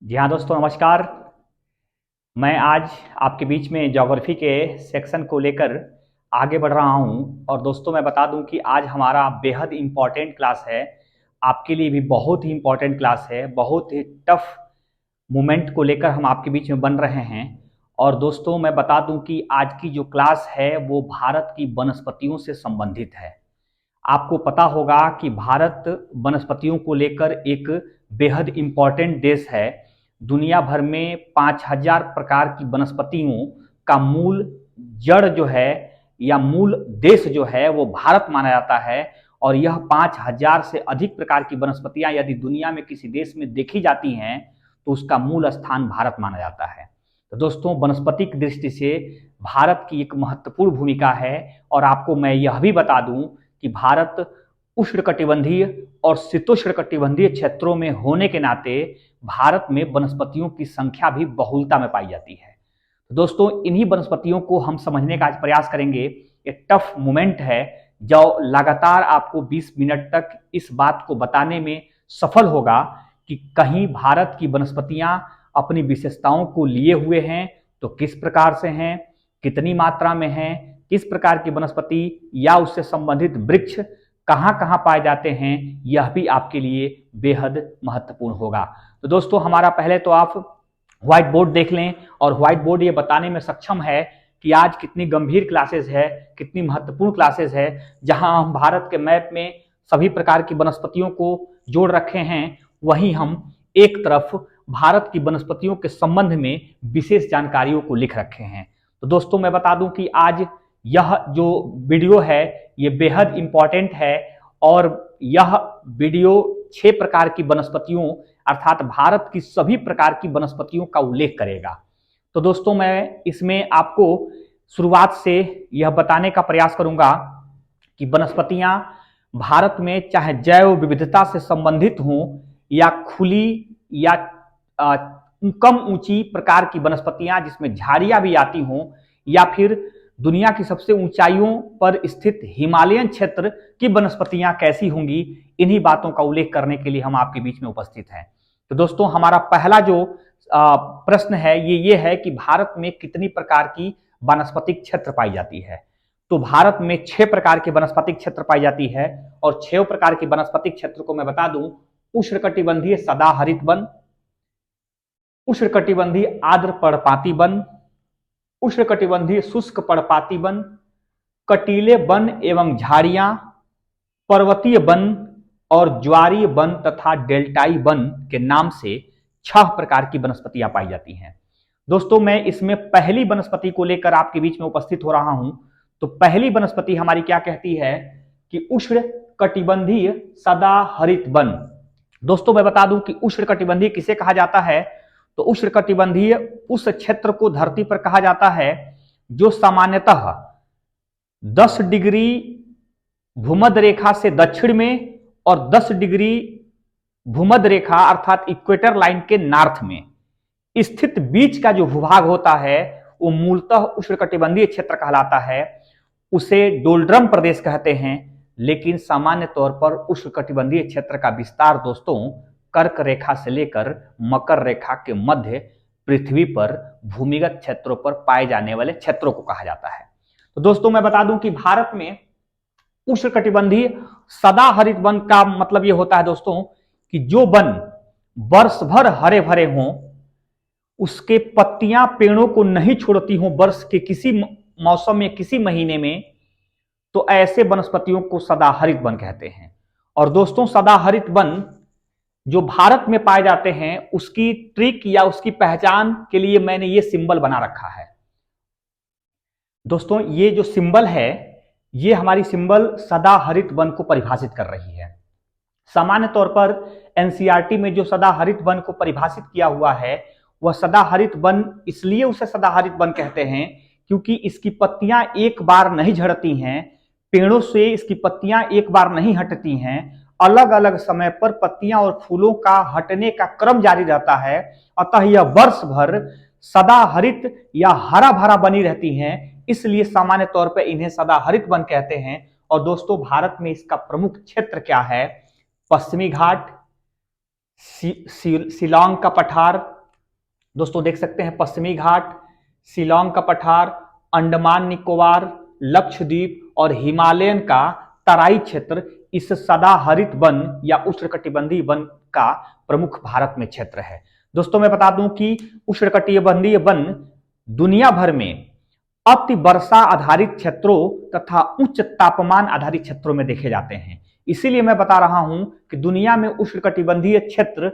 जी हाँ दोस्तों, नमस्कार। मैं आज आपके बीच में ज्योग्राफी के सेक्शन को लेकर आगे बढ़ रहा हूँ। और दोस्तों, मैं बता दूँ कि आज हमारा बेहद इम्पॉर्टेंट क्लास है। आपके लिए भी बहुत ही इम्पॉर्टेंट क्लास है। बहुत ही टफ मोमेंट को लेकर हम आपके बीच में बन रहे हैं। और दोस्तों, मैं बता दूँ कि आज की जो क्लास है वो भारत की वनस्पतियों से संबंधित है। आपको पता होगा कि भारत वनस्पतियों को लेकर एक बेहद इम्पॉर्टेंट देश है। दुनिया भर में 5000 प्रकार की वनस्पतियों का मूल जड़ जो है या मूल देश जो है वो भारत माना जाता है। और यह 5000 से अधिक प्रकार की वनस्पतियां यदि दुनिया में किसी देश में देखी जाती हैं तो उसका मूल स्थान भारत माना जाता है। तो दोस्तों, वनस्पति की दृष्टि से भारत की एक महत्वपूर्ण भूमिका है। और आपको मैं यह भी बता दूं कि भारत उष्णकटिबंधीय और शीतोष्णकटिबंधीय क्षेत्रों में होने के नाते भारत में वनस्पतियों की संख्या भी बहुलता में पाई जाती है। तो दोस्तों, इन्हीं वनस्पतियों को हम समझने का आज प्रयास करेंगे। एक टफ मोमेंट है जो लगातार आपको 20 मिनट तक इस बात को बताने में सफल होगा कि कहीं भारत की वनस्पतियां अपनी विशेषताओं को लिए हुए हैं तो किस प्रकार से हैं, कितनी मात्रा में हैं, किस प्रकार की वनस्पति या उससे संबंधित वृक्ष कहां कहां पाए जाते हैं, यह भी आपके लिए बेहद महत्वपूर्ण होगा। तो दोस्तों, हमारा पहले तो आप व्हाइट बोर्ड देख लें। और व्हाइट बोर्ड ये बताने में सक्षम है कि आज कितनी गंभीर क्लासेस है, कितनी महत्वपूर्ण क्लासेस है, जहां हम भारत के मैप में सभी प्रकार की वनस्पतियों को जोड़ रखे हैं, वहीं हम एक तरफ भारत की वनस्पतियों के संबंध में विशेष जानकारियों को लिख रखे हैं। तो दोस्तों, मैं बता दूं कि आज यह जो वीडियो है ये बेहद इंपॉर्टेंट है। और यह वीडियो 6 प्रकार की वनस्पतियों अर्थात भारत की सभी प्रकार की वनस्पतियों का उल्लेख करेगा। तो दोस्तों, मैं इसमें आपको शुरुआत से यह बताने का प्रयास करूंगा कि वनस्पतियां भारत में चाहे जैव विविधता से संबंधित हों या खुली या कम ऊंची प्रकार की वनस्पतियां जिसमें झाड़ियां भी आती हों, या फिर दुनिया की सबसे ऊंचाइयों पर स्थित हिमालयन क्षेत्र की वनस्पतियां कैसी होंगी, इन्हीं बातों का उल्लेख करने के लिए हम आपके बीच में उपस्थित हैं। तो दोस्तों, हमारा पहला जो प्रश्न है ये है कि भारत में कितनी प्रकार की वनस्पतिक क्षेत्र पाई जाती है। तो भारत में 6 प्रकार के वनस्पतिक क्षेत्र पाई जाती है। और 6 प्रकार के वनस्पतिक क्षेत्र को मैं बता दूं: उष्णकटिबंधीय सदाहरित वन, उष्णकटिबंधीय आर्द्र पर्णपाती वन, उष्णकटिबंधीय शुष्क पर्णपाती वन, कटीले वन एवं झाड़ियां, पर्वतीय वन और ज्वारीय वन तथा डेल्टाई वन के नाम से 6 प्रकार की वनस्पतियां पाई जाती हैं। दोस्तों, मैं इसमें पहली वनस्पति को लेकर आपके बीच में उपस्थित हो रहा हूं। तो पहली वनस्पति हमारी क्या कहती है कि उष्णकटिबंधीय सदाहरित वन। दोस्तों, मैं बता दूं कि उष्णकटिबंधीय किसे कहा जाता है। तो उष्णकटिबंधीय उस क्षेत्र को धरती पर कहा जाता है जो सामान्यतः 10 डिग्री भूमध्य रेखा से दक्षिण में और 10 डिग्री भूमध्य रेखा अर्थात इक्वेटर लाइन के नॉर्थ में स्थित बीच का जो भूभाग होता है वो मूलतः उष्णकटिबंधीय क्षेत्र कहलाता है। उसे डोल्ड्रम प्रदेश कहते हैं। लेकिन सामान्य तौर पर उष्णकटिबंधीय क्षेत्र का विस्तार दोस्तों कर्क रेखा से लेकर मकर रेखा के मध्य पृथ्वी पर भूमिगत क्षेत्रों पर पाए जाने वाले क्षेत्रों को कहा जाता है। तो दोस्तों, मैं बता दूं कि भारत में उष्णकटिबंधीय सदाहरित वन का मतलब यह होता है दोस्तों कि जो वन वर्ष भर हरे भरे हों, उसके पत्तियां पेड़ों को नहीं छोड़ती हों वर्ष के किसी मौसम में, किसी महीने में, तो ऐसे वनस्पतियों को सदाहरित वन कहते हैं। और दोस्तों, सदाहरित वन जो भारत में पाए जाते हैं उसकी ट्रिक या उसकी पहचान के लिए मैंने ये सिंबल बना रखा है। दोस्तों, ये जो सिंबल है ये हमारी सिंबल सदाहरित वन को परिभाषित कर रही है। सामान्य तौर पर एनसीईआरटी में जो सदाहरित वन को परिभाषित किया हुआ है वह सदाहरित वन इसलिए उसे सदाहरित वन कहते हैं क्योंकि इसकी पत्तियां एक बार नहीं झड़ती हैं, पेड़ों से इसकी पत्तियां एक बार नहीं हटती हैं, अलग अलग समय पर पत्तियां और फूलों का हटने का क्रम जारी रहता है। अतः यह वर्ष भर सदाहरित या हरा भरा बनी रहती हैं, इसलिए सामान्य तौर पर इन्हें सदाहरित वन कहते हैं। और दोस्तों, भारत में इसका प्रमुख क्षेत्र क्या है? पश्चिमी घाट, शिलांग का पठार, दोस्तों देख सकते हैं पश्चिमी घाट, शिलोंग का पठार, अंडमान निकोबार, लक्षद्वीप और हिमालयन का तराई क्षेत्र इस सदाहरित वन या उष्णकटिबंधीय वन का प्रमुख भारत में क्षेत्र है। दोस्तों मैं बता दूं कि उष्णकटिबंधीय वन दुनिया भर में अति वर्षा आधारित क्षेत्रों तथा उच्च तापमान आधारित क्षेत्रों में देखे जाते हैं। इसीलिए मैं बता रहा हूं कि दुनिया में उष्णकटिबंधीय क्षेत्र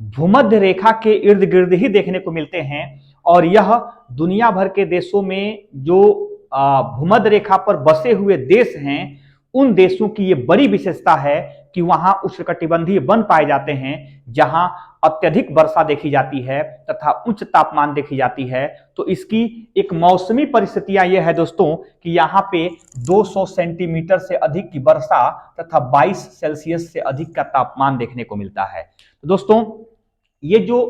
भूमध्य रेखा के इर्द गिर्द ही देखने को मिलते हैं और यह दुनिया भर के देशों में जो भूमध्य रेखा पर बसे हुए देश हैं उन देशों की ये बड़ी विशेषता है कि वहां उष्णकटिबंधीय वन पाए जाते हैं जहां अत्यधिक वर्षा देखी जाती है तथा उच्च तापमान देखी जाती है। तो इसकी एक मौसमी परिस्थितियां यह है दोस्तों कि यहाँ पे 200 सेंटीमीटर से अधिक की वर्षा तथा 22 सेल्सियस से अधिक का तापमान देखने को मिलता है। तो दोस्तों ये जो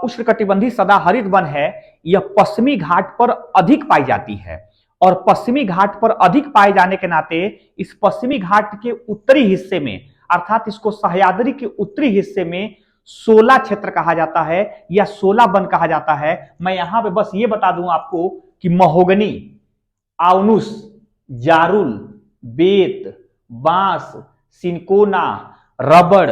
उष्णकटिबंधीय सदाहरित वन है यह पश्चिमी घाट पर अधिक पाई जाती है और पश्चिमी घाट पर अधिक पाए जाने के नाते इस पश्चिमी घाट के उत्तरी हिस्से में अर्थात इसको सह्याद्री के उत्तरी हिस्से में 16 क्षेत्र कहा जाता है या 16 वन कहा जाता है। मैं यहां पे बस ये बता दूं आपको कि महोगनी, आउनुस, जारुल, बेत, बांस, सिनकोना, रबड़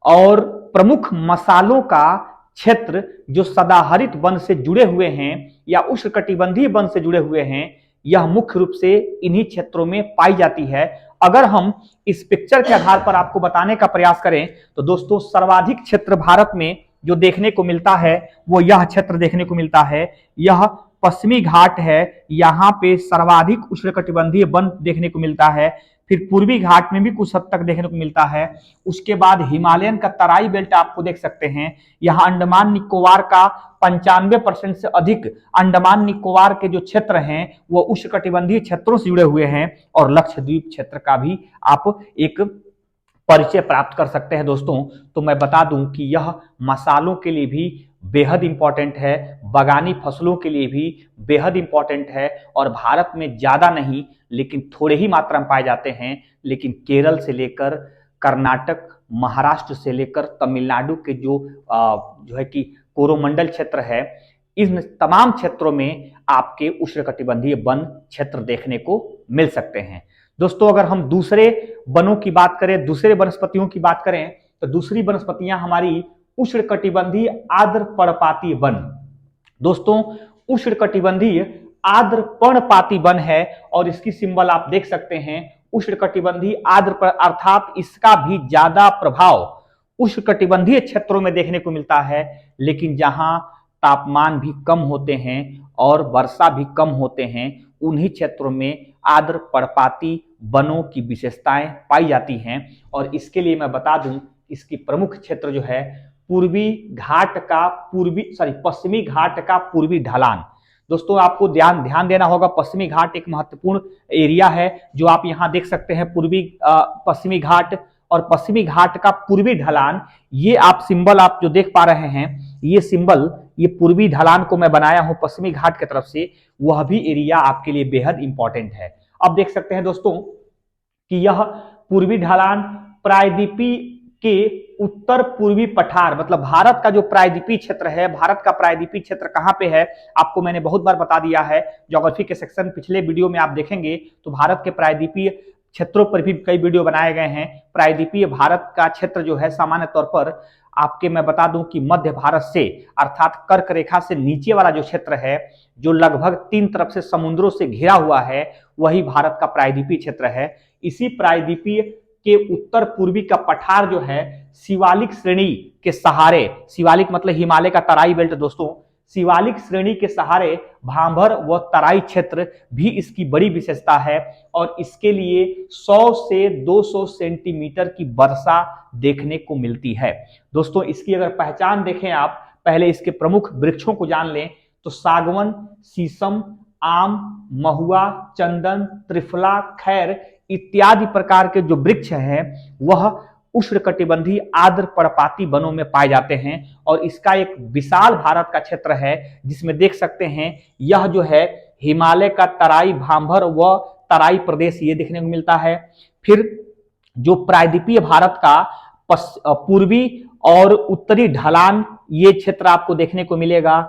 और प्रमुख मसालों का क्षेत्र जो सदाहरित वन से जुड़े हुए हैं या उष्णकटिबंधीय वन से जुड़े हुए हैं यह मुख्य रूप से इन्हीं क्षेत्रों में पाई जाती है। अगर हम इस पिक्चर के आधार पर आपको बताने का प्रयास करें तो दोस्तों सर्वाधिक क्षेत्र भारत में जो देखने को मिलता है वो यह क्षेत्र देखने को मिलता है। यह पश्चिमी घाट है, यहाँ पे सर्वाधिक उष्णकटिबंधीय वन देखने को मिलता है। फिर पूर्वी घाट में भी कुछ हद तक देखने को मिलता है। उसके बाद हिमालयन का तराई बेल्ट आपको देख सकते हैं। यहाँ अंडमान निकोबार का 95% से अधिक अंडमान निकोबार के जो क्षेत्र हैं वो उष्णकटिबंधीय क्षेत्रों से जुड़े हुए हैं और लक्षद्वीप क्षेत्र का भी आप एक परिचय प्राप्त कर सकते हैं दोस्तों। तो मैं बता दूं कि यह मसालों के लिए भी बेहद इंपॉर्टेंट है, बागानी फसलों के लिए भी बेहद इंपॉर्टेंट है और भारत में ज्यादा नहीं लेकिन थोड़े ही मात्रा में पाए जाते हैं। लेकिन केरल से लेकर कर्नाटक, महाराष्ट्र से लेकर तमिलनाडु के जो है कि कोरोमंडल क्षेत्र है, इन तमाम क्षेत्रों में आपके उष्णकटिबंधीय वन क्षेत्र देखने को मिल सकते हैं। दोस्तों अगर हम दूसरे वनों की बात करें, दूसरे वनस्पतियों की बात करें तो दूसरी वनस्पतियां हमारी उष्णकटिबंधीय आर्द्र पर्णपाती वन। दोस्तों उष्णकटिबंधीय आर्द्र पर्णपाती वन है और इसकी सिंबल आप देख सकते हैं उष्णकटिबंधीय आर्द्र अर्थात इसका भी ज्यादा प्रभाव उष्णकटिबंधीय क्षेत्रों में देखने को मिलता है। लेकिन जहां तापमान भी कम होते हैं और वर्षा भी कम होते हैं उन्हीं क्षेत्रों में आर्द्र पर्णपाती वनों की विशेषताएं पाई जाती हैं। और इसके लिए मैं बता दूं इसकी प्रमुख क्षेत्र जो है पश्चिमी घाट का पूर्वी ढलान। दोस्तों आपको ध्यान देना होगा, पश्चिमी घाट एक महत्वपूर्ण एरिया है जो आप यहां देख सकते हैं पश्चिमी घाट और पश्चिमी घाट का पूर्वी ढलान। ये आप सिंबल आप जो देख पा रहे हैं ये सिंबल ये पूर्वी ढलान को मैं बनाया हूं पश्चिमी घाट की तरफ से, वह भी एरिया आपके लिए बेहद इंपॉर्टेंट है। अब देख सकते हैं दोस्तों कि यह पूर्वी ढलान प्रायद्वीपी के उत्तर पूर्वी पठार मतलब भारत का जो प्रायद्वीपीय क्षेत्र है, भारत का प्रायद्वीपीय क्षेत्र कहां पे है आपको मैंने बहुत बार बता दिया है। ज्योग्राफी के सेक्शन पिछले वीडियो में आप देखेंगे तो भारत के प्रायद्वीपीय क्षेत्रों पर भी कई वीडियो बनाए गए हैं। प्रायद्वीपीय भारत का क्षेत्र जो है सामान्य तौर पर आपके मैं बता दूं कि मध्य भारत से अर्थात कर्क रेखा से नीचे वाला जो क्षेत्र है जो लगभग 3 तरफ से समुद्रों से घिरा हुआ है वही भारत का प्रायद्वीपीय क्षेत्र है। इसी प्रायद्वीपीय के उत्तर पूर्वी का पठार जो है शिवालिक श्रेणी के सहारे, शिवालिक मतलब हिमालय का तराई बेल्ट दोस्तों, शिवालिक श्रेणी के सहारे भांभर व तराई क्षेत्र भी इसकी बड़ी विशेषता है और इसके लिए 100 से 200 सेंटीमीटर की वर्षा देखने को मिलती है। दोस्तों इसकी अगर पहचान देखें आप, पहले इसके प्रमुख वृक्षों को जान लें तो सागवन, शीशम, आम, महुआ, चंदन, त्रिफला, खैर इत्यादि प्रकार के जो वृक्ष हैं वह उष्णकटिबंधीय आर्द्र पर्णपाती वनों में पाए जाते हैं और इसका एक विशाल भारत का क्षेत्र है जिसमें देख सकते हैं यह जो है हिमालय का तराई भांभर व तराई प्रदेश ये देखने को मिलता है। फिर जो प्रायद्वीपीय भारत का पूर्वी और उत्तरी ढलान ये क्षेत्र आपको देखने को मिलेगा।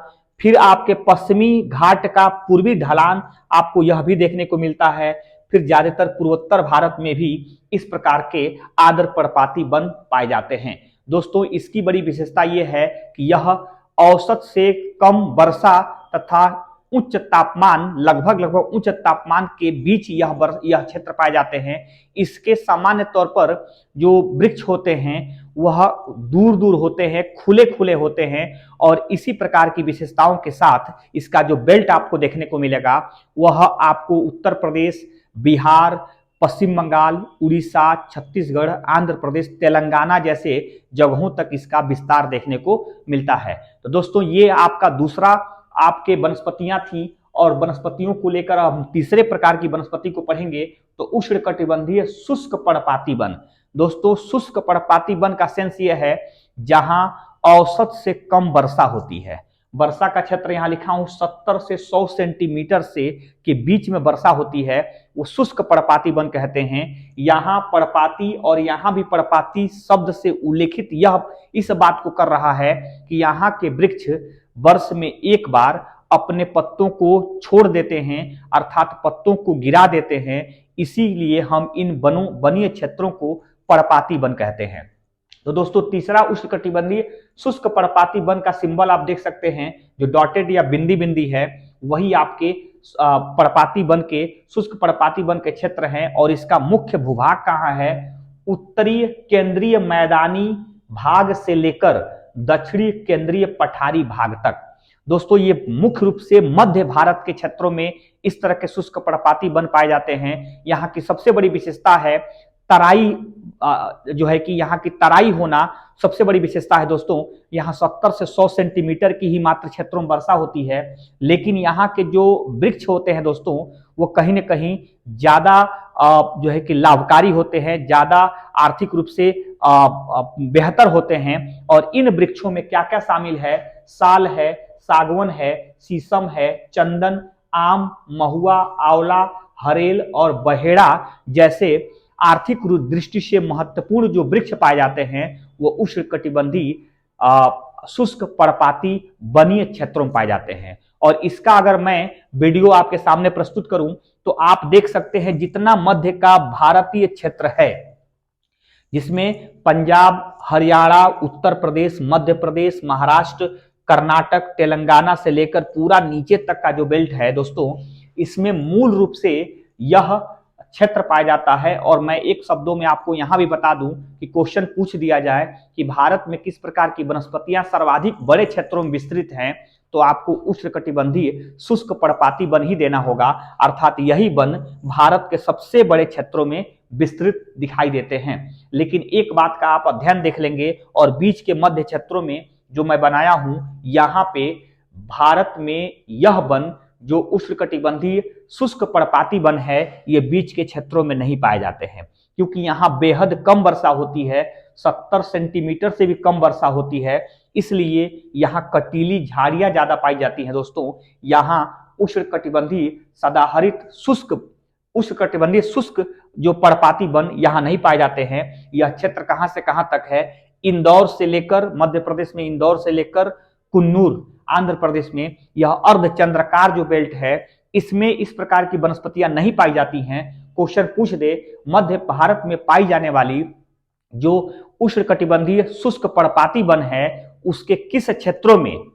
फिर आपके पश्चिमी घाट का पूर्वी ढलान आपको यह भी देखने को मिलता है। फिर ज्यादातर पूर्वोत्तर भारत में भी इस प्रकार के आर्द्र पर्णपाती वन पाए जाते हैं। दोस्तों इसकी बड़ी विशेषता यह है कि यह औसत से कम वर्षा तथा उच्च तापमान लगभग उच्च तापमान के बीच यह क्षेत्र पाए जाते हैं। इसके सामान्य तौर पर जो वृक्ष होते हैं वह दूर दूर होते हैं, खुले खुले होते हैं, और इसी प्रकार की विशेषताओं के साथ इसका जो बेल्ट आपको देखने को मिलेगा वह आपको उत्तर प्रदेश, बिहार, पश्चिम बंगाल, उड़ीसा, छत्तीसगढ़, आंध्र प्रदेश, तेलंगाना जैसे जगहों तक इसका विस्तार देखने को मिलता है। तो दोस्तों ये आपका दूसरा आपके वनस्पतियां थी, और वनस्पतियों को लेकर हम तीसरे प्रकार की वनस्पति को पढ़ेंगे तो उष्णकटिबंधीय शुष्क पर्णपाती वन। दोस्तों शुष्क पर्णपाती वन का सेंस यह है जहां औसत से कम वर्षा होती है। वर्षा का क्षेत्र यहां लिखा हूं 70 से 100 सेंटीमीटर से के बीच में वर्षा होती है, वो शुष्क पर्णपाती वन कहते हैं। यहाँ पर्णपाती और यहाँ भी पर्णपाती शब्द से उल्लेखित यह इस बात को कर रहा है कि यहाँ के वृक्ष वर्ष में एक बार अपने पत्तों को छोड़ देते हैं, अर्थात पत्तों को गिरा देते हैं। इसीलिए हम इन वनीय क्षेत्रों को पर्णपाती वन कहते हैं। तो दोस्तों तीसरा उष्णकटिबंधीय शुष्क पर्णपाती वन का सिंबल आप देख सकते हैं, जो डॉटेड या बिंदी बिंदी है वही आपके पर्णपाती वन के शुष्क पर्णपाती वन के क्षेत्र हैं। और इसका मुख्य भूभाग कहाँ है? उत्तरी केंद्रीय मैदानी भाग से लेकर दक्षिणी केंद्रीय पठारी भाग तक। दोस्तों ये मुख्य रूप से मध्य भारत के क्षेत्रों में इस तरह के शुष्क पर्णपाती वन पाए जाते हैं। यहाँ की सबसे बड़ी विशेषता है तराई, जो है कि यहाँ की तराई होना सबसे बड़ी विशेषता है। दोस्तों यहाँ 70 से 100 सेंटीमीटर की ही मात्र क्षेत्रों में वर्षा होती है, लेकिन यहाँ के जो वृक्ष होते हैं दोस्तों वो कहीं न कहीं ज्यादा जो है कि लाभकारी होते हैं, ज्यादा आर्थिक रूप से बेहतर होते हैं। और इन वृक्षों में क्या क्या शामिल है? साल है, सागवन है, शीशम है, चंदन, आम, महुआ, आंवला, हरेल और बहेड़ा जैसे आर्थिक दृष्टि से महत्वपूर्ण जो वृक्ष पाए जाते हैं वो उष्णकटिबंधीय शुष्क पर्णपाती वनीय क्षेत्रों में पाए जाते हैं। और इसका अगर मैं वीडियो आपके सामने प्रस्तुत करूं तो आप देख सकते हैं जितना मध्य का भारतीय क्षेत्र है, जिसमें पंजाब, हरियाणा, उत्तर प्रदेश, मध्य प्रदेश, महाराष्ट्र, कर्नाटक, तेलंगाना से लेकर पूरा नीचे तक का जो बेल्ट है दोस्तों, इसमें मूल रूप से यह क्षेत्र पाया जाता है। और मैं एक शब्दों में आपको यहां भी बता दूं कि क्वेश्चन पूछ दिया जाए कि भारत में किस प्रकार की वनस्पतियां सर्वाधिक बड़े क्षेत्रों में विस्तृत हैं, तो आपको उष्णकटिबंधीय शुष्क पर्णपाती वन ही देना होगा, अर्थात यही वन भारत के सबसे बड़े क्षेत्रों में विस्तृत दिखाई देते हैं। लेकिन एक बात का आप अध्ययन देख लेंगे, और बीच के मध्य क्षेत्रों में जो मैं बनाया हूं, यहाँ पे भारत में यह वन जो उष्णकटिबंधीय शुष्क पर्णपाती वन है ये बीच के क्षेत्रों में नहीं पाए जाते हैं, क्योंकि यहाँ बेहद कम वर्षा होती है, 70 सेंटीमीटर से भी कम वर्षा होती है। इसलिए यहाँ कटीली झाड़ियां ज्यादा पाई जाती हैं। दोस्तों यहाँ उष्णकटिबंधीय सदाहरित उष्णकटिबंधीय शुष्क जो पर्णपाती वन यहाँ नहीं पाए जाते हैं। यह क्षेत्र कहां से कहां तक है? इंदौर से लेकर, मध्य प्रदेश में इंदौर से लेकर कुन्नूर, आंध्र प्रदेश में यह अर्धचंद्राकार जो बेल्ट है इसमें इस प्रकार की वनस्पतियां नहीं पाई जाती हैं। क्वेश्चन पूछ दे मध्य भारत में पाई जाने वाली जो उष्णकटिबंधीय शुष्क पर्णपाती वन है उसके किस क्षेत्रों में,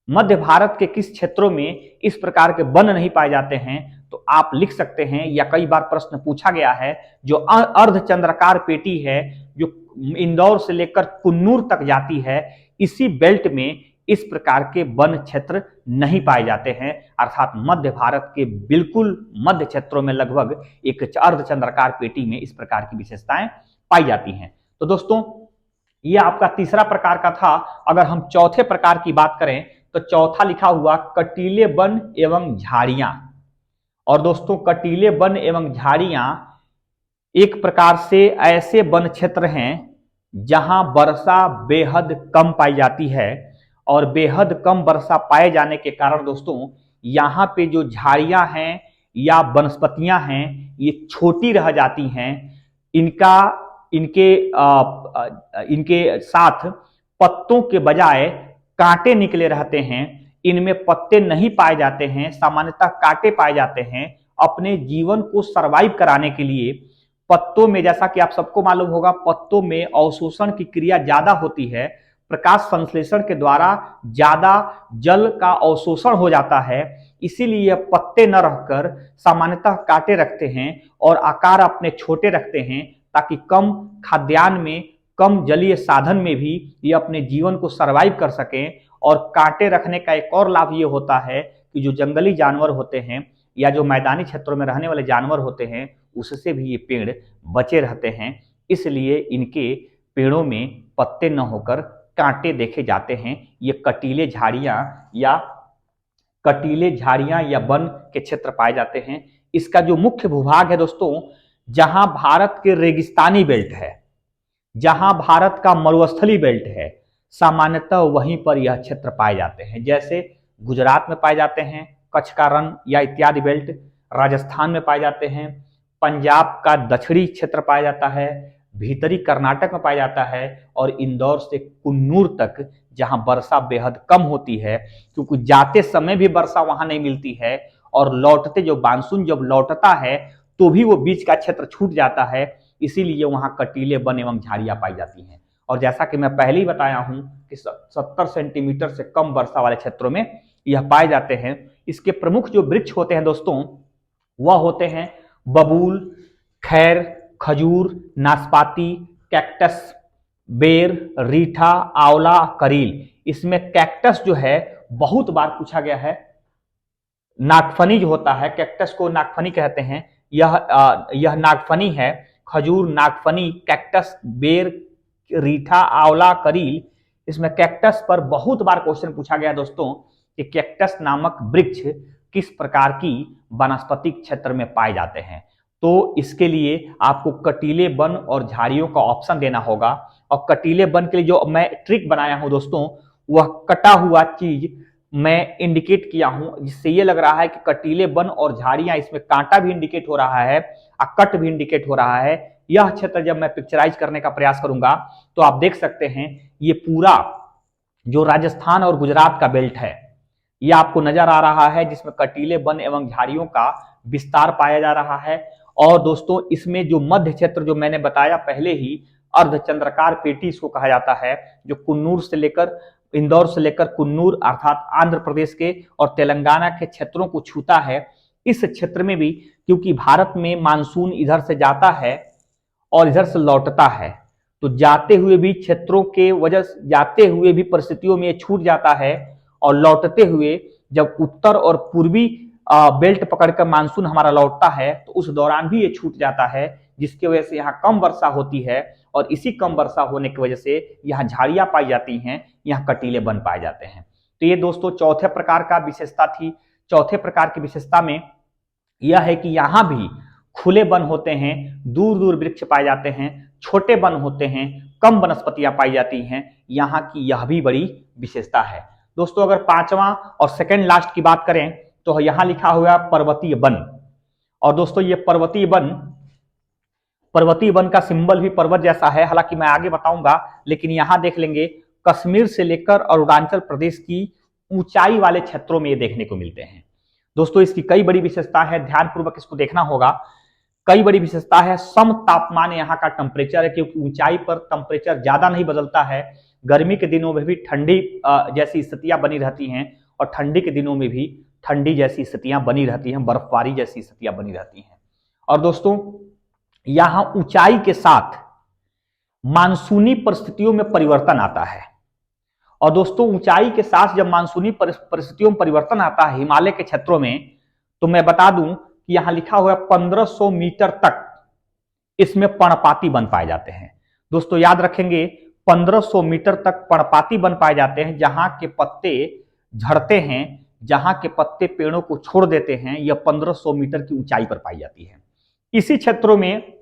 मध्य भारत के किस क्षेत्रों में इस प्रकार के वन नहीं पाए जाते हैं, तो आप लिख सकते हैं, या कई बार प्रश्न पूछा गया है, जो अर्धचंद्राकार पेटी है जो इंदौर से लेकर कुन्नूर तक जाती है, इसी बेल्ट में इस प्रकार के वन क्षेत्र नहीं पाए जाते हैं। अर्थात मध्य भारत के बिल्कुल मध्य क्षेत्रों में लगभग एक अर्धचंद्राकार पेटी में इस प्रकार की विशेषताएं पाई जाती हैं। तो दोस्तों ये आपका तीसरा प्रकार का था। अगर हम चौथे प्रकार की बात करें तो चौथा लिखा हुआ कटीले वन एवं झाड़ियां। और दोस्तों कटीले वन एवं झाड़ियां एक प्रकार से ऐसे वन क्षेत्र हैं जहां वर्षा बेहद कम पाई जाती है, और बेहद कम वर्षा पाए जाने के कारण दोस्तों यहाँ पे जो झाड़ियां हैं या वनस्पतियां हैं ये छोटी रह जाती हैं। इनके साथ पत्तों के बजाय कांटे निकले रहते हैं, इनमें पत्ते नहीं पाए जाते हैं, सामान्यतः कांटे पाए जाते हैं। अपने जीवन को सरवाइव कराने के लिए पत्तों में, जैसा कि आप सबको मालूम होगा, पत्तों में अवशोषण की क्रिया ज्यादा होती है, प्रकाश संश्लेषण के द्वारा ज्यादा जल का अवशोषण हो जाता है, इसीलिए पत्ते न रखकर सामान्यतः कांटे रखते हैं और आकार अपने छोटे रखते हैं, ताकि कम खाद्यान्न में, कम जलीय साधन में भी ये अपने जीवन को सरवाइव कर सकें। और कांटे रखने का एक और लाभ ये होता है कि जो जंगली जानवर होते हैं या जो मैदानी क्षेत्रों में रहने वाले जानवर होते हैं, उससे भी ये पेड़ बचे रहते हैं, इसलिए इनके पेड़ों में पत्ते न होकर कांटे देखे जाते हैं। ये कटीले झाड़ियां या वन के क्षेत्र पाए जाते हैं। इसका जो मुख्य भूभाग है दोस्तों, जहां भारत के रेगिस्तानी बेल्ट है, जहां भारत का मरुस्थली बेल्ट है, सामान्यतः वहीं पर यह क्षेत्र पाए जाते हैं। जैसे गुजरात में पाए जाते हैं कच्छ का रण या इत्यादि बेल्ट, राजस्थान में पाए जाते हैं, पंजाब का दक्षिणी क्षेत्र पाया जाता है, भीतरी कर्नाटक में पाया जाता है, और इंदौर से कुन्नूर तक जहां वर्षा बेहद कम होती है, क्योंकि जाते समय भी वर्षा वहां नहीं मिलती है, और लौटते जो मानसून जब लौटता है तो भी वो बीच का क्षेत्र छूट जाता है, इसीलिए वहां कटीले वन एवं झाड़ियां पाई जाती हैं। और जैसा कि मैं पहले ही बताया हूं कि 70 सेंटीमीटर से कम वर्षा वाले क्षेत्रों में यह पाए जाते हैं। इसके प्रमुख जो वृक्ष होते हैं दोस्तों, वह होते हैं बबूल, खैर, खजूर, नाशपाती, कैक्टस, बेर, रीठा, आंवला, करील। इसमें कैक्टस जो है बहुत बार पूछा गया है, नागफनी जो होता है, कैक्टस को नागफनी कहते हैं, यह नागफनी है। खजूर, नागफनी, कैक्टस, बेर, रीठा, आंवला, करील, इसमें कैक्टस पर बहुत बार क्वेश्चन पूछा गया दोस्तों कि कैक्टस नामक वृक्ष किस प्रकार की वनस्पतिक क्षेत्र में पाए जाते हैं। तो इसके लिए आपको कटीले वन और झाड़ियों का ऑप्शन देना होगा। और कटीले वन के लिए जो मैं ट्रिक बनाया हूं दोस्तों, वह कटा हुआ चीज मैं इंडिकेट किया हूं, जिससे ये लग रहा है कि कटीले वन और झाड़ियां, इसमें कांटा भी इंडिकेट हो रहा है और कट भी इंडिकेट हो रहा है। यह क्षेत्र जब मैं पिक्चराइज करने का प्रयास करूंगा तो आप देख सकते हैं ये पूरा जो राजस्थान और गुजरात का बेल्ट है, यह आपको नजर आ रहा है, जिसमें कटीले वन एवं झाड़ियों का विस्तार पाया जा रहा है। और दोस्तों इसमें जो मध्य क्षेत्र जो मैंने बताया पहले ही, अर्धचंद्राकार पेटी इसको कहा जाता है, जो कुन्नूर से लेकर, इंदौर से लेकर कुन्नूर अर्थात आंध्र प्रदेश के और तेलंगाना के क्षेत्रों को छूता है। इस क्षेत्र में भी, क्योंकि भारत में मानसून इधर से जाता है और इधर से लौटता है, तो जाते हुए भी क्षेत्रों के वजह से, जाते हुए भी परिस्थितियों में छूट जाता है, और लौटते हुए जब उत्तर और पूर्वी बेल्ट पकड़कर मानसून हमारा लौटता है तो उस दौरान भी ये छूट जाता है, जिसकी वजह से यहाँ कम वर्षा होती है। और इसी कम वर्षा होने की वजह से यहाँ झाड़ियां पाई जाती हैं, यहाँ कटीले वन पाए जाते हैं। तो ये दोस्तों चौथे प्रकार का विशेषता थी। चौथे प्रकार की विशेषता में यह है कि यहाँ भी खुले वन होते हैं, दूर दूर वृक्ष पाए जाते हैं, छोटे वन होते हैं, कम वनस्पतियां पाई जाती हैं। यहाँ की यह भी बड़ी विशेषता है दोस्तों। अगर पांचवा और सेकंड लास्ट की बात करें तो यहाँ लिखा हुआ पर्वतीय वन। और दोस्तों ये पर्वतीय वन का सिंबल भी पर्वत जैसा है, हालांकि मैं आगे बताऊंगा, लेकिन यहां देख लेंगे कश्मीर से लेकर अरुणाचल प्रदेश की ऊंचाई वाले क्षेत्रों में ये देखने को मिलते हैं। दोस्तों इसकी कई बड़ी विशेषता है, ध्यानपूर्वक इसको देखना होगा। कई बड़ी विशेषता है। सम तापमान यहाँ का टेम्परेचर है, क्योंकि ऊंचाई पर टेम्परेचर ज्यादा नहीं बदलता है। गर्मी के दिनों में भी ठंडी जैसी स्थितियां बनी रहती हैं, और ठंडी के दिनों में भी ठंडी जैसी स्थितियां बनी रहती हैं, बर्फबारी जैसी स्थितियां बनी रहती हैं। और दोस्तों यहां ऊंचाई के साथ मानसूनी परिस्थितियों में परिवर्तन आता है। और दोस्तों ऊंचाई के साथ जब मानसूनी परिस्थितियों में परिवर्तन आता है हिमालय के क्षेत्रों में, तो मैं बता दूं कि यहां लिखा हुआ है 1500 मीटर तक इसमें पर्णपाती वन पाए जाते हैं। दोस्तों याद रखेंगे 1500 मीटर तक पर्णपाती वन पाए जाते हैं, जहां के पत्ते झड़ते हैं, जहां के पत्ते पेड़ों को छोड़ देते हैं, यह 1500 मीटर की ऊंचाई पर पाई जाती है। इसी क्षेत्रों में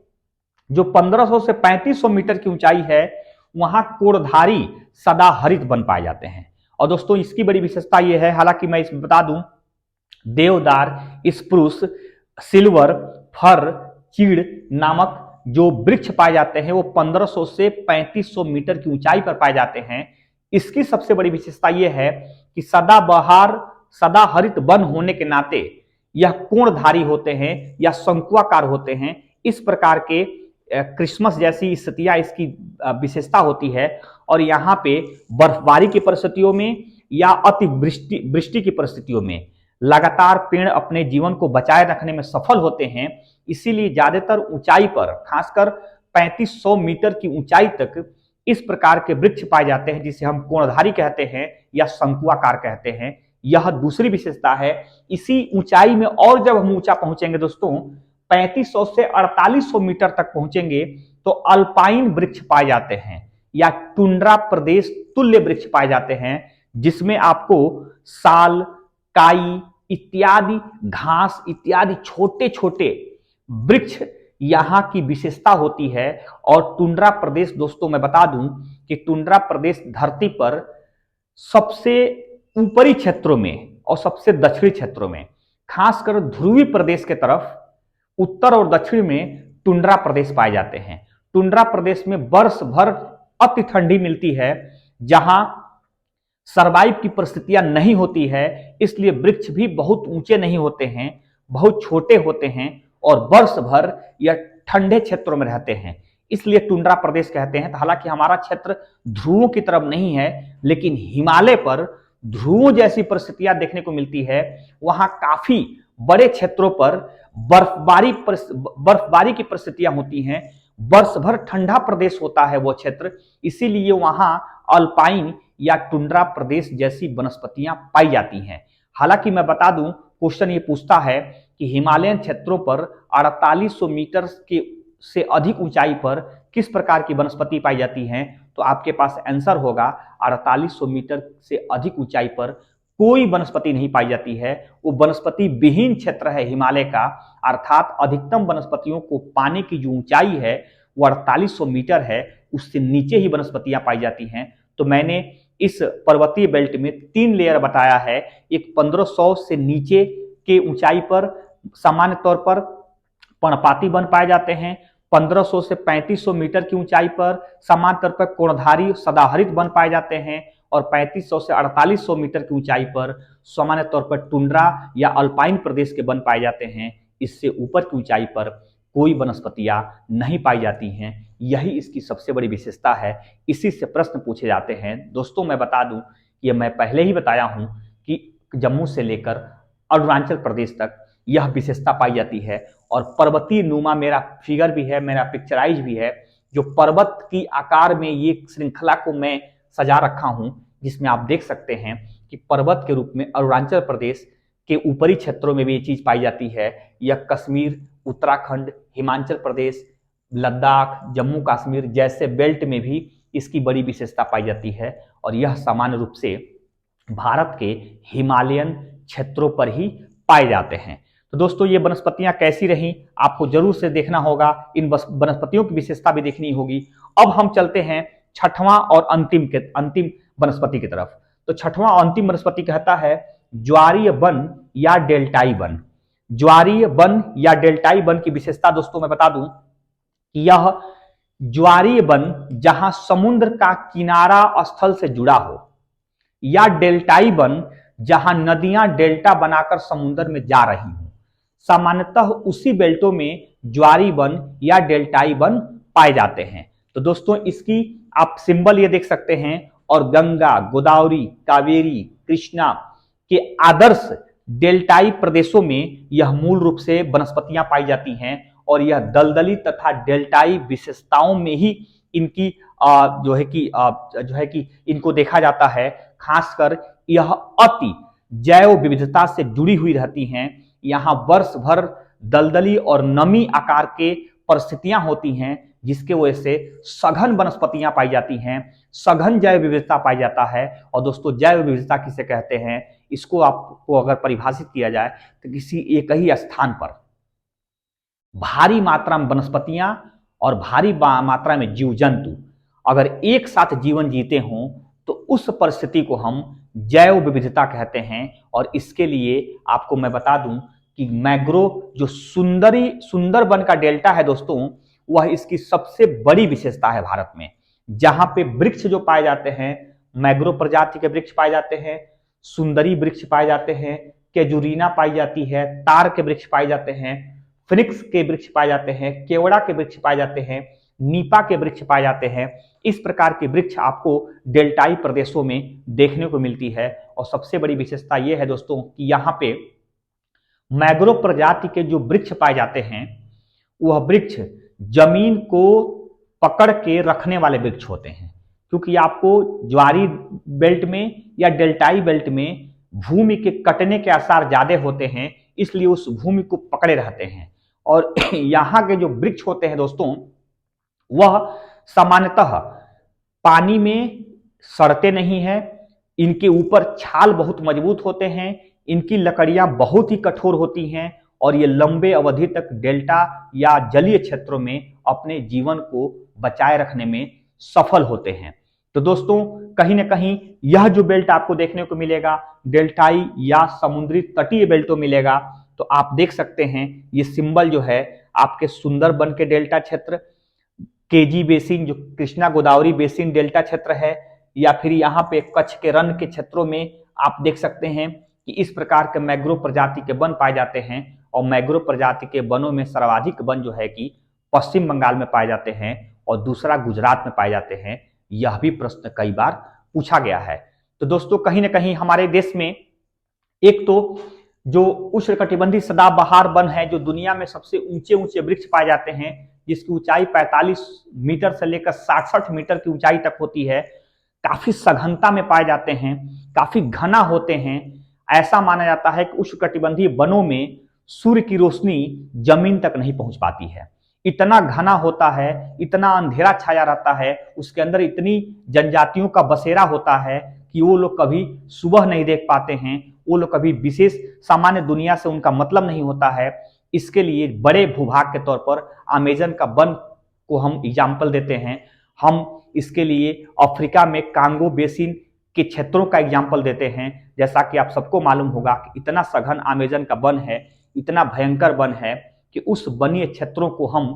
जो 1500 से 3500 मीटर की ऊंचाई है, वहां कोड़धारी सदाहरित वन पाए जाते हैं। और दोस्तों इसकी बड़ी विशेषता यह है, हालांकि मैं इसमें बता दूं, देवदार, स्प्रूस, सिल्वर, फर, चीड़ नामक जो वृक्ष पाए जाते हैं वो 1500 से 3500 मीटर की ऊंचाई पर पाए जाते हैं। इसकी सबसे बड़ी विशेषता यह है कि सदाबहार सदाहरित वन होने के नाते यह कोणधारी होते हैं या शंकुआकार होते हैं। इस प्रकार के क्रिसमस जैसी स्थितियां इसकी विशेषता होती है। और यहाँ पे बर्फबारी की परिस्थितियों में या वृष्टि की परिस्थितियों में लगातार पेड़ अपने जीवन को बचाए रखने में सफल होते हैं। इसीलिए ज्यादातर ऊंचाई पर, खासकर 3500 मीटर की ऊंचाई तक इस प्रकार के वृक्ष पाए जाते हैं, जिसे हम कोणधारी कहते हैं या शंकुआकार कहते हैं। यह दूसरी विशेषता है। इसी ऊंचाई में और जब हम ऊंचा पहुंचेंगे दोस्तों, 3500 से 4800 मीटर तक पहुंचेंगे, तो अल्पाइन वृक्ष पाए जाते हैं या टुंड्रा प्रदेश तुल्य वृक्ष पाए जाते हैं, जिसमें आपको साल, काई इत्यादि, घास इत्यादि छोटे छोटे वृक्ष यहां की विशेषता होती है। और टुंड्रा प्रदेश दोस्तों मैं बता दूं कि टुंड्रा प्रदेश धरती पर सबसे ऊपरी क्षेत्रों में और सबसे दक्षिणी क्षेत्रों में, खासकर ध्रुवीय प्रदेश के तरफ उत्तर और दक्षिण में टुंड्रा प्रदेश पाए जाते हैं। टुंड्रा प्रदेश में वर्ष भर अति ठंडी मिलती है, जहां सर्वाइव की परिस्थितियां नहीं होती है। इसलिए वृक्ष भी बहुत ऊंचे नहीं होते हैं, बहुत छोटे होते हैं और वर्ष भर यह ठंडे क्षेत्रों में रहते हैं, इसलिए टुंड्रा प्रदेश कहते हैं। हालांकि हमारा क्षेत्र ध्रुवों की तरफ नहीं है, लेकिन हिमालय पर ध्रुवों जैसी परिस्थितियां देखने को मिलती है। वहां काफी बड़े क्षेत्रों पर बर्फबारी की परिस्थितियां होती हैं। वर्ष भर ठंडा प्रदेश होता है वो क्षेत्र, इसीलिए वहां अल्पाइन या टुंड्रा प्रदेश जैसी वनस्पतियां पाई जाती हैं। हालांकि मैं बता दूं, क्वेश्चन ये पूछता है कि हिमालयन क्षेत्रों पर 4800 मीटर के से अधिक ऊंचाई पर किस प्रकार की वनस्पति पाई जाती हैं, तो आपके पास आंसर होगा 4800 मीटर से अधिक ऊंचाई पर कोई वनस्पति नहीं पाई जाती है। वो वनस्पति विहीन क्षेत्र है हिमालय का, अर्थात अधिकतम वनस्पतियों को पाने की जो ऊंचाई है वो 4800 मीटर है, उससे नीचे ही वनस्पतियां पाई जाती हैं। तो मैंने इस पर्वतीय बेल्ट में 3 लेयर बताया है। एक 1500 से नीचे के ऊंचाई पर सामान्य तौर पर पर्णपाती वन पाए जाते हैं। 1500 से 3500 मीटर की ऊंचाई पर सामान्य तौर पर कोणधारी सदाहरित वन पाए जाते हैं और 3500 से 4800 मीटर की ऊंचाई पर सामान्य तौर पर टुंड्रा या अल्पाइन प्रदेश के वन पाए जाते हैं। इससे ऊपर की ऊंचाई पर कोई वनस्पतियां नहीं पाई जाती हैं। यही इसकी सबसे बड़ी विशेषता है। इसी से प्रश्न पूछे जाते हैं। दोस्तों मैं बता दूं कि मैं पहले ही बताया हूं कि जम्मू से लेकर अरुणाचल प्रदेश तक यह विशेषता पाई जाती है। और पर्वतीय नुमा मेरा फिगर भी है, मेरा पिक्चराइज भी है, जो पर्वत की आकार में ये श्रृंखला को मैं सजा रखा हूं, जिसमें आप देख सकते हैं कि पर्वत के रूप में अरुणाचल प्रदेश के ऊपरी क्षेत्रों में भी ये चीज पाई जाती है। यह कश्मीर, उत्तराखंड, हिमाचल प्रदेश, लद्दाख, जम्मू कश्मीर जैसे बेल्ट में भी इसकी बड़ी विशेषता पाई जाती है। और यह सामान्य रूप से भारत के हिमालयन क्षेत्रों पर ही पाए जाते हैं। तो दोस्तों ये वनस्पतियां कैसी रहीं आपको जरूर से देखना होगा, इन वनस्पतियों की विशेषता भी देखनी होगी। अब हम चलते हैं छठवां और अंतिम वनस्पति की तरफ। तो छठवां और अंतिम वनस्पति कहता है ज्वारीय वन या डेल्टाई वन। ज्वारीय वन या डेल्टाई वन की विशेषता दोस्तों मैं बता दूं कि यह ज्वारीय वन जहां समुद्र का किनारा स्थल से जुड़ा हो, या डेल्टाई वन जहां नदियां डेल्टा बनाकर समुद्र में जा रही हों। सामान्यतः उसी बेल्टों में ज्वारीय वन या डेल्टाई वन पाए जाते हैं। तो दोस्तों इसकी आप सिंबल ये देख सकते हैं। और गंगा, गोदावरी, कावेरी, कृष्णा के आदर्श डेल्टाई प्रदेशों में यह मूल रूप से वनस्पतियां पाई जाती हैं। और यह दलदली तथा डेल्टाई विशेषताओं में ही इनकी जो है कि इनको देखा जाता है। खासकर यह अति जैव विविधता से जुड़ी हुई रहती हैं। यहाँ वर्ष भर दलदली और नमी आकार के परिस्थितियां होती हैं, जिसके वजह से सघन वनस्पतियां पाई जाती हैं, सघन जैव विविधता पाई जाता है। और दोस्तों जैव विविधता किसे कहते हैं, इसको आपको अगर परिभाषित किया जाए तो किसी एक ही स्थान पर भारी मात्रा में वनस्पतियां और भारी मात्रा में जीव जंतु अगर एक साथ जीवन जीते हों, तो उस परिस्थिति को हम जैव विविधता कहते हैं। और इसके लिए आपको मैं बता दूं कि मैंग्रोव जो सुंदरबन का डेल्टा है दोस्तों, वह इसकी सबसे बड़ी विशेषता है भारत में। जहां पे वृक्ष जो पाए जाते हैं मैग्रो प्रजाति के वृक्ष पाए जाते हैं, सुंदरी वृक्ष पाए जाते हैं, केजुरीना पाई जाती है, तार के वृक्ष पाए जाते हैं, फिनिक्स के वृक्ष पाए जाते हैं, केवड़ा के वृक्ष पाए जाते हैं, नीपा के वृक्ष पाए जाते हैं। इस प्रकार के वृक्ष आपको डेल्टाई प्रदेशों में देखने को मिलती है। और सबसे बड़ी विशेषता यह है दोस्तों कि यहाँ पे मैग्रो प्रजाति के जो वृक्ष पाए जाते हैं वह वृक्ष जमीन को पकड़ के रखने वाले वृक्ष होते हैं, क्योंकि आपको ज्वारी बेल्ट में या डेल्टाई बेल्ट में भूमि के कटने के आसार ज्यादा होते हैं, इसलिए उस भूमि को पकड़े रहते हैं। और यहाँ के जो वृक्ष होते हैं दोस्तों वह सामान्यतः पानी में सड़ते नहीं है, इनके ऊपर छाल बहुत मजबूत होते हैं, इनकी लकड़ियां बहुत ही कठोर होती हैं और ये लंबे अवधि तक डेल्टा या जलीय क्षेत्रों में अपने जीवन को बचाए रखने में सफल होते हैं। तो दोस्तों कहीं ना कहीं यह जो बेल्ट आपको देखने को मिलेगा डेल्टाई या समुद्री तटीय बेल्टों मिलेगा। तो आप देख सकते हैं ये सिंबल जो है आपके सुंदरबन के डेल्टा क्षेत्र, केजी बेसिन जो कृष्णा गोदावरी बेसिन डेल्टा क्षेत्र है, या फिर यहाँ पे कच्छ के रण के क्षेत्रों में आप देख सकते हैं कि इस प्रकार के मैग्रो प्रजाति के वन पाए जाते हैं। और मैग्रो प्रजाति के वनों में सर्वाधिक वन जो है कि पश्चिम बंगाल में पाए जाते हैं और दूसरा गुजरात में पाए जाते हैं। यह भी प्रश्न कई बार पूछा गया है। तो दोस्तों कहीं ना कहीं हमारे देश में एक तो जो उष्णकटिबंधीय सदाबहार वन है जो दुनिया में सबसे ऊंचे ऊंचे वृक्ष पाए जाते हैं, जिसकी ऊंचाई 45 मीटर से लेकर 60 मीटर की ऊंचाई तक होती है, काफी सघनता में पाए जाते हैं, काफी घना होते हैं। ऐसा माना जाता है कि उष्णकटिबंधीय वनों में सूर्य की रोशनी जमीन तक नहीं पहुंच पाती है, इतना घना होता है, इतना अंधेरा छाया रहता है, उसके अंदर इतनी जनजातियों का बसेरा होता है कि वो लोग कभी सुबह नहीं देख पाते हैं, वो लोग कभी विशेष सामान्य दुनिया से उनका मतलब नहीं होता है। इसके लिए बड़े भूभाग के तौर पर अमेजन का वन को हम एग्जाम्पल देते हैं। हम इसके लिए अफ्रीका में कांगो बेसिन के क्षेत्रों का एग्जाम्पल देते हैं। जैसा कि आप सबको मालूम होगा कि इतना सघन अमेजन का वन है, इतना भयंकर वन है कि उस वनीय क्षेत्रों को हम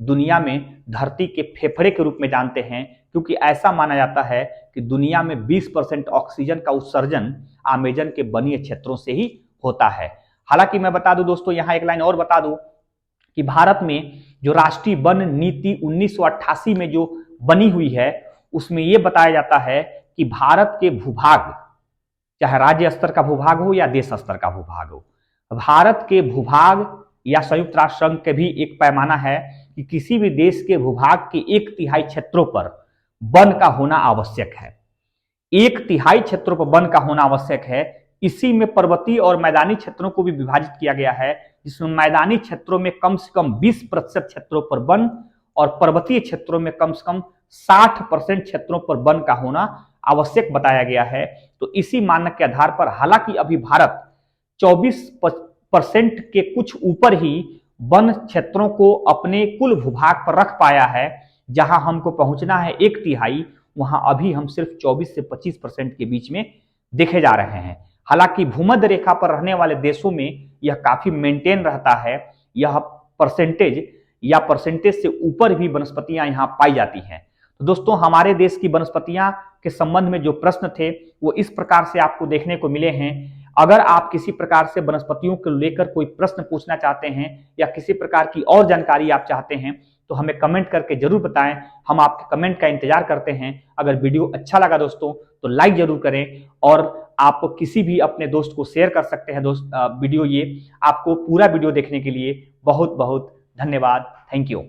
दुनिया में धरती के फेफड़े के रूप में जानते हैं, क्योंकि ऐसा माना जाता है कि दुनिया में 20% ऑक्सीजन का उत्सर्जन अमेजन के वनीय क्षेत्रों से ही होता है। हालांकि मैं बता दूं दोस्तों, यहाँ एक लाइन और बता दूं कि भारत में जो राष्ट्रीय वन नीति 1988 में जो बनी हुई है उसमें यह बताया जाता है कि भारत के भूभाग, चाहे राज्य स्तर का भूभाग हो या देश स्तर का भूभाग हो, भारत के भूभाग या संयुक्त राष्ट्र संघ के भी एक पैमाना है कि किसी भी देश के भूभाग के 1/3 क्षेत्रों पर वन का होना आवश्यक है। 1/3 क्षेत्रों पर वन का होना आवश्यक है। इसी में पर्वतीय और मैदानी क्षेत्रों को भी विभाजित किया गया है, जिसमें मैदानी क्षेत्रों में कम से कम 20% क्षेत्रों पर वन और पर्वतीय क्षेत्रों में कम से कम 60% क्षेत्रों पर वन का होना आवश्यक बताया गया है। तो इसी मानक के आधार पर हालांकि अभी भारत 24% के कुछ ऊपर ही वन क्षेत्रों को अपने कुल भूभाग पर रख पाया है, जहां हमको पहुंचना है 1/3, वहां अभी हम सिर्फ 24 से 25% के बीच में देखे जा रहे हैं। हालांकि भूमध्य रेखा पर रहने वाले देशों में यह काफी मेंटेन रहता है, यह परसेंटेज से ऊपर भी वनस्पतियां यहाँ पाई जाती हैं। तो दोस्तों हमारे देश की वनस्पतियां के संबंध में जो प्रश्न थे वो इस प्रकार से आपको देखने को मिले हैं। अगर आप किसी प्रकार से वनस्पतियों को लेकर कोई प्रश्न पूछना चाहते हैं या किसी प्रकार की और जानकारी आप चाहते हैं तो हमें कमेंट करके जरूर बताएं, हम आपके कमेंट का इंतजार करते हैं। अगर वीडियो अच्छा लगा दोस्तों तो लाइक जरूर करें और आप किसी भी अपने दोस्त को शेयर कर सकते हैं वीडियो। ये आपको पूरा वीडियो देखने के लिए बहुत बहुत धन्यवाद। Thank you.